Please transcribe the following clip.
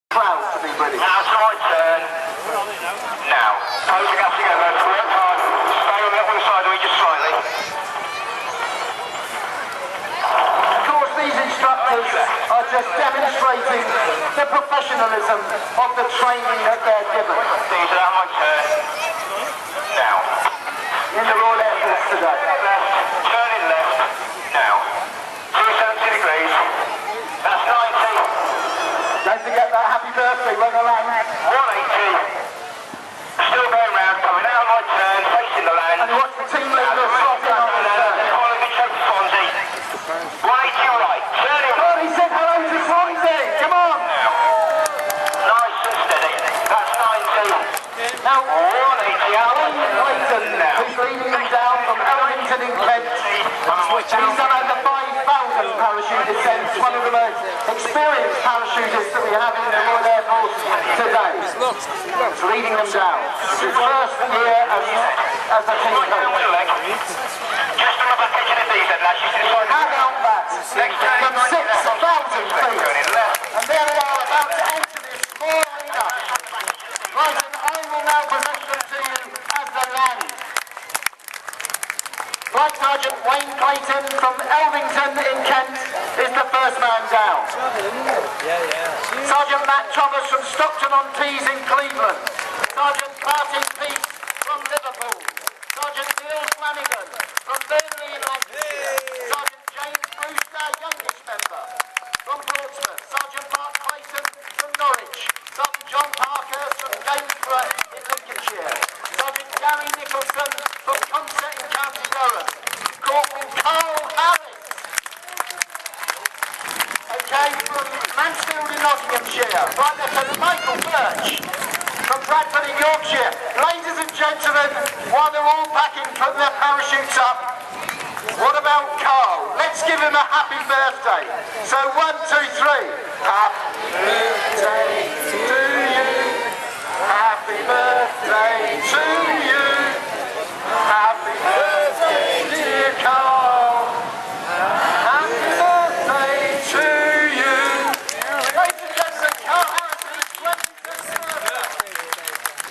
Proud to be British. Now it's my turn. Now, closing up together, work hard, stay on that one side of me just slightly. Of course, these instructors are just demonstrating the professionalism of the training that they're given. These are my turn. Now. In the Royal Air Force today. Left, turning left. Now. 270 degrees. That's 90. Don't forget that happy birthday when they land. 180. Still going round, coming out on my turn, facing the land. And watch the team leader slotting on his turn. Follow the check to Swansea. 180 right, turning God, he said hello to Swansea. Come on. now. Nice and steady. That's 90. Now, 180 out. Clayton, who's leading them down from Elvington in Kent. He's done over 5,000 parachute descents, one of the most experienced parachutists that we have in the Royal Air Force today. He's leading them down. It's his first year as a team coach. Just another pitch of these then, lads. You can decide. How about that? From 6,000 feet. And there we are about to enter this small arena. Right, and I will now present them to you as they land. Flight Sergeant Wayne Clayton from Elvington in Kent is the first man down. Sergeant Matt Thomas from Stockton-on-Tees in Cleveland. Sergeant Martin Peace from Liverpool. Sergeant Neil Flanagan from Burnley in Lancashire. Sergeant James Brewster, youngest member, from Portsmouth. Sergeant Mark Clayton from Norwich. Sergeant John Parkhurst from Gainsborough in Lincolnshire. Sergeant Gary Nicholson from Consett in County Durham. Corporal Carl Harris, okay, from Mansfield in Nottinghamshire. Right Lieutenant Michael Birch from Bradford in Yorkshire. Ladies and gentlemen, while they're all packing, putting their parachutes up, what about Carl? Let's give him a happy birthday. So 1, 2, 3. Happy birthday to